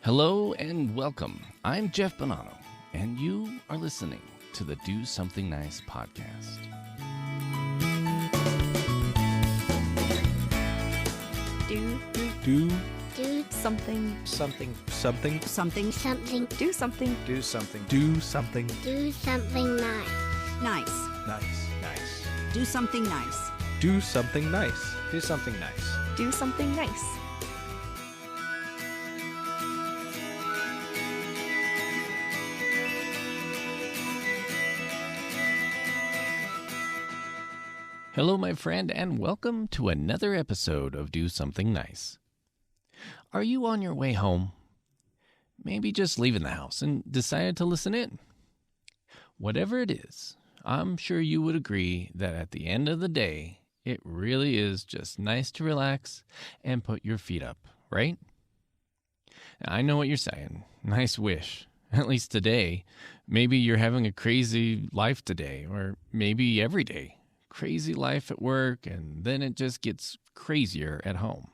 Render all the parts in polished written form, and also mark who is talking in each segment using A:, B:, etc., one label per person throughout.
A: Hello and welcome. I'm Jeff Bonanno, and you are listening to the Do Something Nice podcast.
B: Do something.
C: Something.
B: Do something.
C: Nice.
B: Do something nice.
C: Do something nice. Do something nice.
B: Do something nice.
A: Hello, my friend, and welcome to another episode of Do Something Nice. Are you on your way home? Maybe just leaving the house and decided to listen in. Whatever it is, I'm sure you would agree that at the end of the day, it really is just nice to relax and put your feet up, right? I know what you're saying. Nice wish. At least today. Maybe you're having a crazy life today, or maybe every day. Crazy life at work, and then it just gets crazier at home.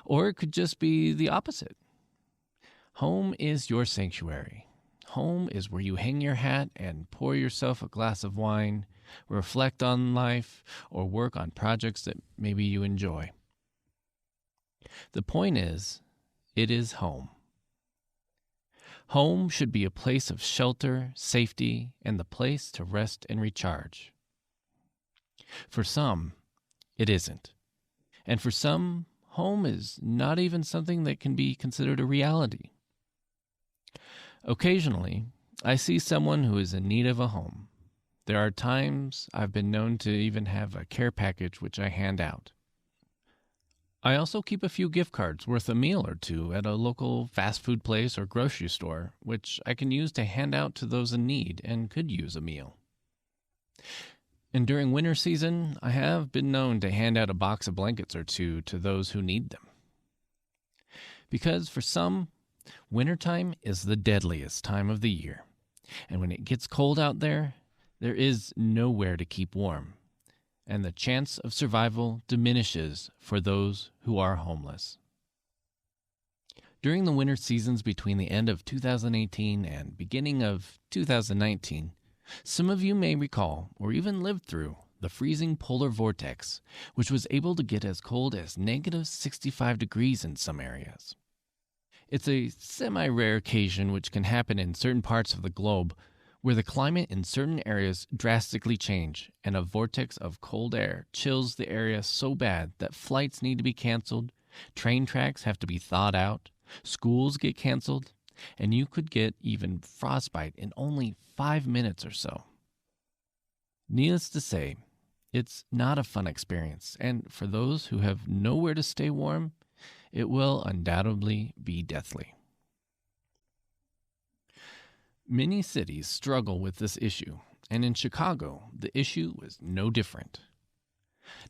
A: Or it could just be the opposite. Home is your sanctuary. Home is where you hang your hat and pour yourself a glass of wine, reflect on life, or work on projects that maybe you enjoy. The point is, it is home. Home should be a place of shelter, safety, and the place to rest and recharge. For some, it isn't. And for some, home is not even something that can be considered a reality. Occasionally, I see someone who is in need of a home. There are times I've been known to even have a care package which I hand out. I also keep a few gift cards worth a meal or two at a local fast food place or grocery store, which I can use to hand out to those in need and could use a meal. And during winter season, I have been known to hand out a box of blankets or two to those who need them. Because for some, wintertime is the deadliest time of the year. And when it gets cold out there is nowhere to keep warm. And the chance of survival diminishes for those who are homeless. During the winter seasons between the end of 2018 and beginning of 2019, some of you may recall, or even lived through, the freezing Polar Vortex, which was able to get as cold as negative 65 degrees in some areas. It's a semi-rare occasion which can happen in certain parts of the globe, where the climate in certain areas drastically change, and a vortex of cold air chills the area so bad that flights need to be canceled, train tracks have to be thawed out, schools get canceled, and you could get even frostbite in only 5 minutes or so. Needless to say, it's not a fun experience, and for those who have nowhere to stay warm, it will undoubtedly be deathly. Many cities struggle with this issue, and in Chicago, the issue was no different.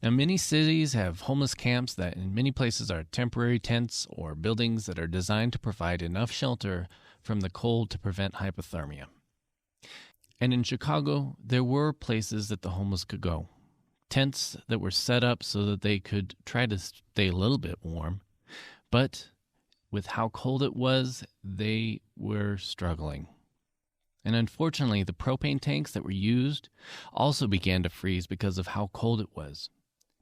A: Now, many cities have homeless camps that in many places are temporary tents or buildings that are designed to provide enough shelter from the cold to prevent hypothermia. And in Chicago, there were places that the homeless could go. Tents that were set up so that they could try to stay a little bit warm. But with how cold it was, they were struggling. And unfortunately, the propane tanks that were used also began to freeze because of how cold it was.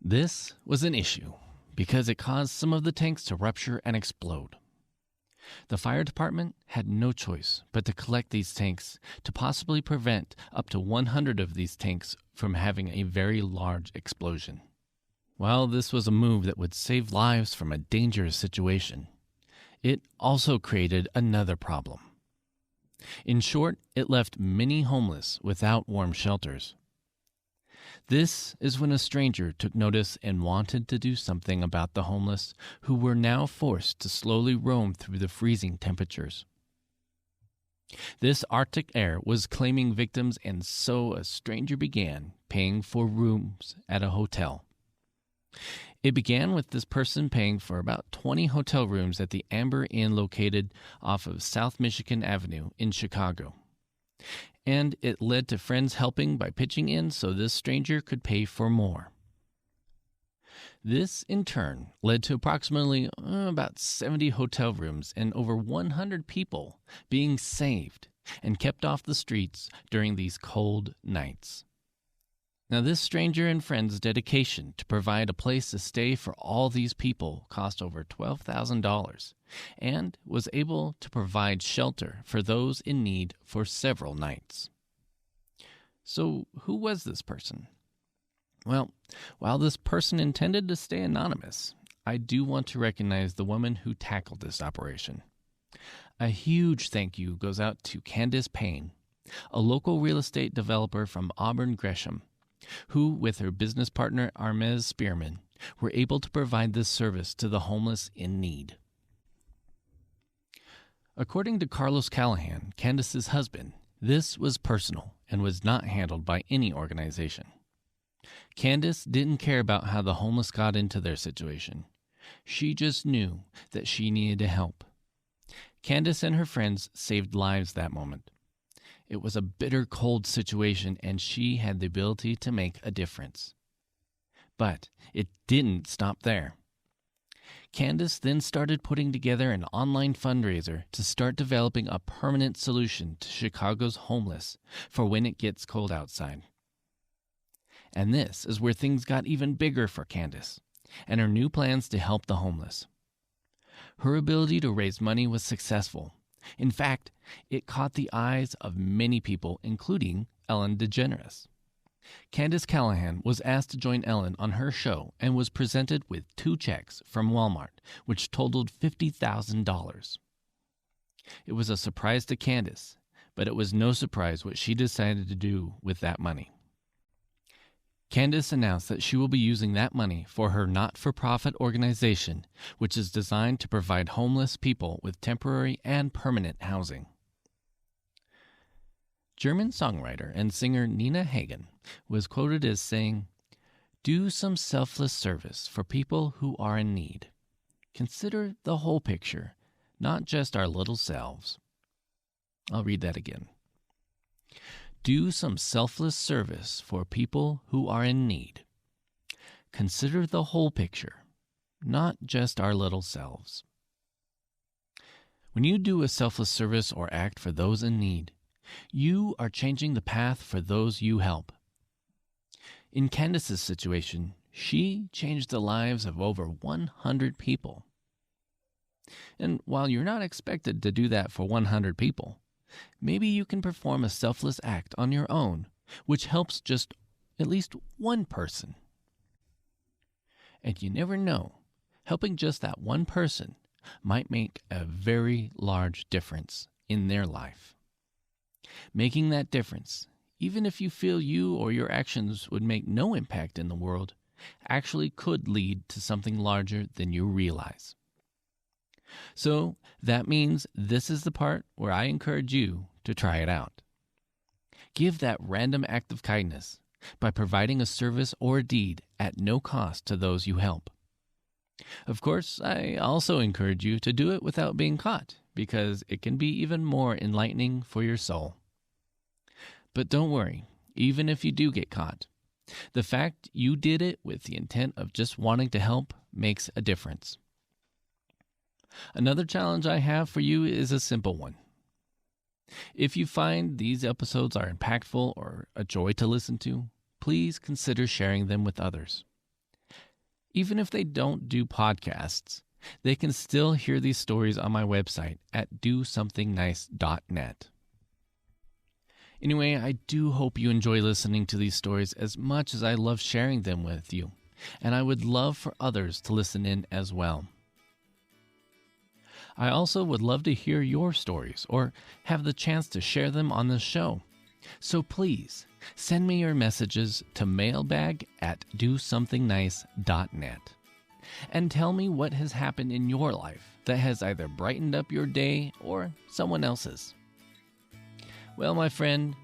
A: This was an issue because it caused some of the tanks to rupture and explode. The fire department had no choice but to collect these tanks to possibly prevent up to 100 of these tanks from having a very large explosion. While this was a move that would save lives from a dangerous situation, it also created another problem. In short, it left many homeless without warm shelters. This is when a stranger took notice and wanted to do something about the homeless who were now forced to slowly roam through the freezing temperatures. This Arctic air was claiming victims, and so a stranger began paying for rooms at a hotel. It began with this person paying for about 20 hotel rooms at the Amber Inn located off of South Michigan Avenue in Chicago. And it led to friends helping by pitching in so this stranger could pay for more. This, in turn, led to approximately about 70 hotel rooms and over 100 people being saved and kept off the streets during these cold nights. Now, this stranger and friend's dedication to provide a place to stay for all these people cost over $12,000 and was able to provide shelter for those in need for several nights. So, who was this person? Well, while this person intended to stay anonymous, I do want to recognize the woman who tackled this operation. A huge thank you goes out to Candice Payne, a local real estate developer from Auburn, Gresham, who, with her business partner Armez Spearman, were able to provide this service to the homeless in need. According to Carlos Callahan, Candice's husband, this was personal and was not handled by any organization. Candice didn't care about how the homeless got into their situation. She just knew that she needed to help. Candice and her friends saved lives that moment. It was a bitter, cold situation, and she had the ability to make a difference. But it didn't stop there. Candice then started putting together an online fundraiser to start developing a permanent solution to Chicago's homeless for when it gets cold outside. And this is where things got even bigger for Candice and her new plans to help the homeless. Her ability to raise money was successful. In fact, it caught the eyes of many people, including Ellen DeGeneres. Candice Callahan was asked to join Ellen on her show and was presented with 2 checks from Walmart, which totaled $50,000. It was a surprise to Candice, but it was no surprise what she decided to do with that money. Candice announced that she will be using that money for her not-for-profit organization, which is designed to provide homeless people with temporary and permanent housing. German songwriter and singer Nina Hagen was quoted as saying, "Do some selfless service for people who are in need. Consider the whole picture, not just our little selves." I'll read that again. Do some selfless service for people who are in need. Consider the whole picture, not just our little selves. When you do a selfless service or act for those in need, you are changing the path for those you help. In Candice's situation, she changed the lives of over 100 people. And while you're not expected to do that for 100 people, maybe you can perform a selfless act on your own, which helps just at least one person. And you never know, helping just that one person might make a very large difference in their life. Making that difference, even if you feel you or your actions would make no impact in the world, actually could lead to something larger than you realize. So that means this is the part where I encourage you to try it out. Give that random act of kindness by providing a service or a deed at no cost to those you help. Of course, I also encourage you to do it without being caught, because it can be even more enlightening for your soul. But don't worry, even if you do get caught, the fact you did it with the intent of just wanting to help makes a difference. Another challenge I have for you is a simple one. If you find these episodes are impactful or a joy to listen to, please consider sharing them with others. Even if they don't do podcasts, they can still hear these stories on my website at dosomethingnice.net. Anyway, I do hope you enjoy listening to these stories as much as I love sharing them with you, and I would love for others to listen in as well. I also would love to hear your stories or have the chance to share them on this show. So please, send me your messages to mailbag@dosomethingnice.net and tell me what has happened in your life that has either brightened up your day or someone else's. Well, my friend,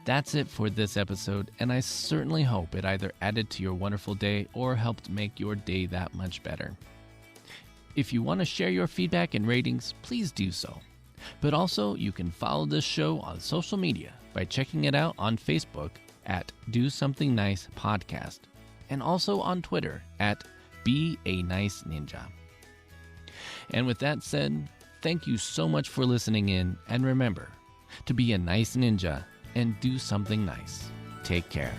A: that's it for this episode, and I certainly hope it either added to your wonderful day or helped make your day that much better. If you want to share your feedback and ratings, please do so. But also, you can follow this show on social media by checking it out on Facebook at Do Something Nice Podcast, and also on Twitter at Be a nice ninja. And with that said, thank you so much for listening in, and remember to be a nice ninja and do something nice. Take care.